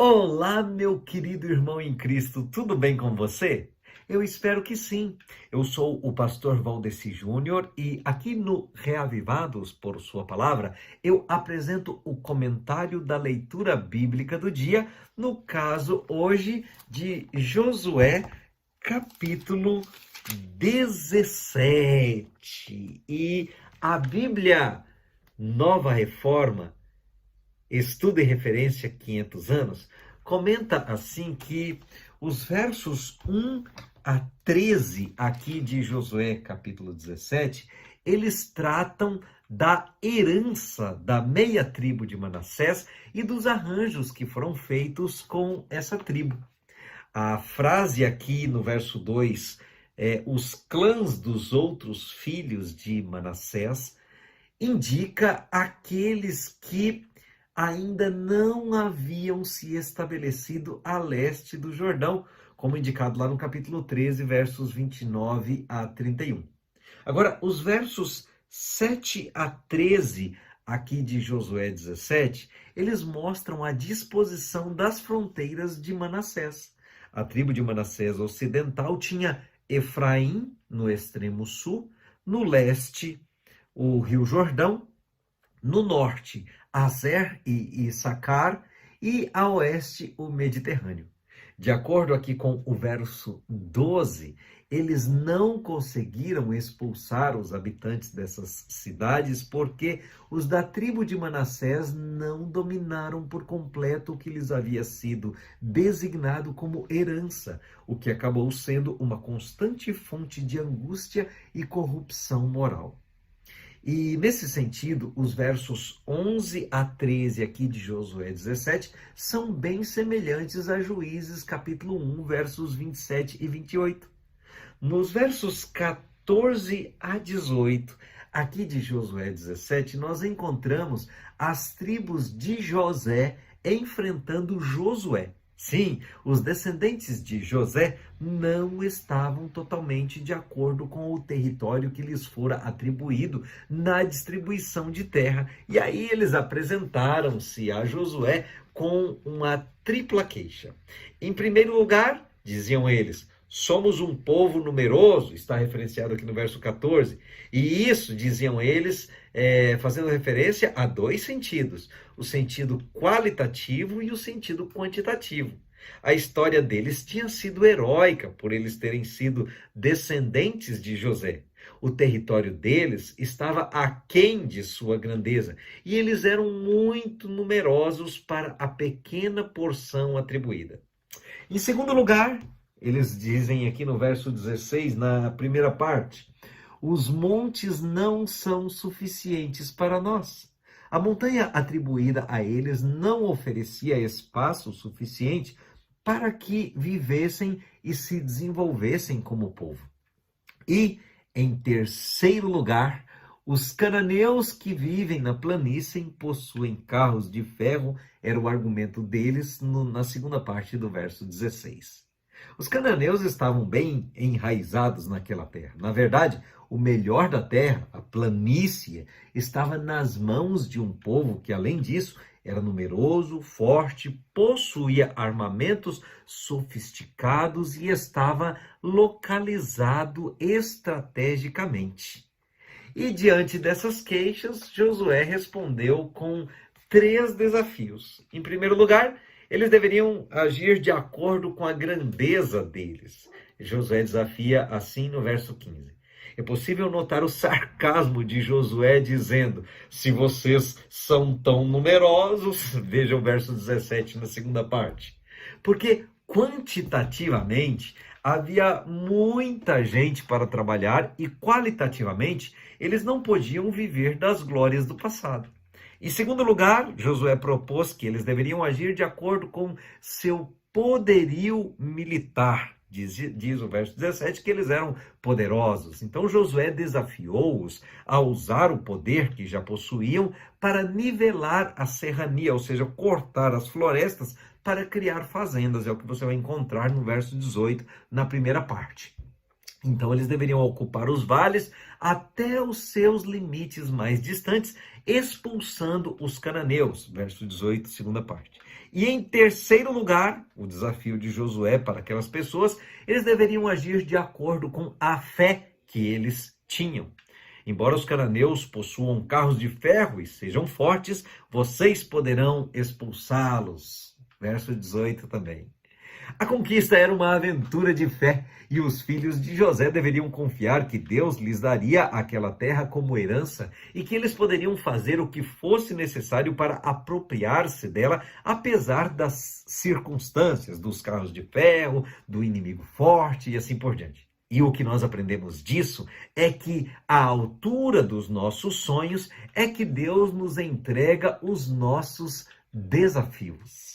Olá, meu querido irmão em Cristo, tudo bem com você? Eu espero que sim. Eu sou o pastor Valdeci Júnior e aqui no Reavivados por Sua Palavra, eu apresento o comentário da leitura bíblica do dia, no caso hoje de Josué, capítulo 17. E a Bíblia Nova Reforma, Estudo e Referência 500 anos, comenta assim que os versos 1 a 13 aqui de Josué capítulo 17, eles tratam da herança da meia tribo de Manassés e dos arranjos que foram feitos com essa tribo. A frase aqui no verso 2 é os clãs dos outros filhos de Manassés, indica aqueles que ainda não haviam se estabelecido a leste do Jordão, como indicado lá no capítulo 13, versos 29 a 31. Agora, os versos 7 a 13 aqui de Josué 17, eles mostram a disposição das fronteiras de Manassés. A tribo de Manassés ocidental tinha Efraim no extremo sul, no leste o Rio Jordão, no norte, Azer e Issacar, e a oeste, o Mediterrâneo. De acordo aqui com o verso 12, eles não conseguiram expulsar os habitantes dessas cidades porque os da tribo de Manassés não dominaram por completo o que lhes havia sido designado como herança, o que acabou sendo uma constante fonte de angústia e corrupção moral. E, nesse sentido, os versos 11 a 13 aqui de Josué 17 são bem semelhantes a Juízes capítulo 1, versos 27 e 28. Nos versos 14 a 18, aqui de Josué 17, nós encontramos as tribos de José enfrentando Josué. Sim, os descendentes de José não estavam totalmente de acordo com o território que lhes fora atribuído na distribuição de terra. E aí eles apresentaram-se a Josué com uma tripla queixa. Em primeiro lugar, diziam eles, somos um povo numeroso, está referenciado aqui no verso 14. E isso, diziam eles, fazendo referência a dois sentidos, o sentido qualitativo e o sentido quantitativo. A história deles tinha sido heróica por eles terem sido descendentes de José. O território deles estava aquém de sua grandeza e eles eram muito numerosos para a pequena porção atribuída. Em segundo lugar, eles dizem aqui no verso 16, na primeira parte, os montes não são suficientes para nós. A montanha atribuída a eles não oferecia espaço suficiente para que vivessem e se desenvolvessem como povo. E, em terceiro lugar, os cananeus que vivem na planície possuem carros de ferro, era o argumento deles na segunda parte do verso 16. Os cananeus estavam bem enraizados naquela terra. Na verdade, o melhor da terra, a planície, estava nas mãos de um povo que, além disso, era numeroso, forte, possuía armamentos sofisticados e estava localizado estrategicamente. E diante dessas queixas, Josué respondeu com 3 desafios. Em primeiro lugar, eles deveriam agir de acordo com a grandeza deles. Josué desafia assim no verso 15. É possível notar o sarcasmo de Josué dizendo, se vocês são tão numerosos, veja o verso 17 na segunda parte. Porque quantitativamente havia muita gente para trabalhar e qualitativamente eles não podiam viver das glórias do passado. Em segundo lugar, Josué propôs que eles deveriam agir de acordo com seu poderio militar. Diz o verso 17 que eles eram poderosos. Então Josué desafiou-os a usar o poder que já possuíam para nivelar a serrania, ou seja, cortar as florestas para criar fazendas. É o que você vai encontrar no verso 18, na primeira parte. Então eles deveriam ocupar os vales até os seus limites mais distantes, expulsando os cananeus, verso 18, segunda parte. E em terceiro lugar, o desafio de Josué para aquelas pessoas, eles deveriam agir de acordo com a fé que eles tinham. Embora os cananeus possuam carros de ferro e sejam fortes, vocês poderão expulsá-los. Verso 18 também. A conquista era uma aventura de fé e os filhos de José deveriam confiar que Deus lhes daria aquela terra como herança e que eles poderiam fazer o que fosse necessário para apropriar-se dela, apesar das circunstâncias, dos carros de ferro, do inimigo forte e assim por diante. E o que nós aprendemos disso é que a altura dos nossos sonhos é que Deus nos entrega os nossos desafios.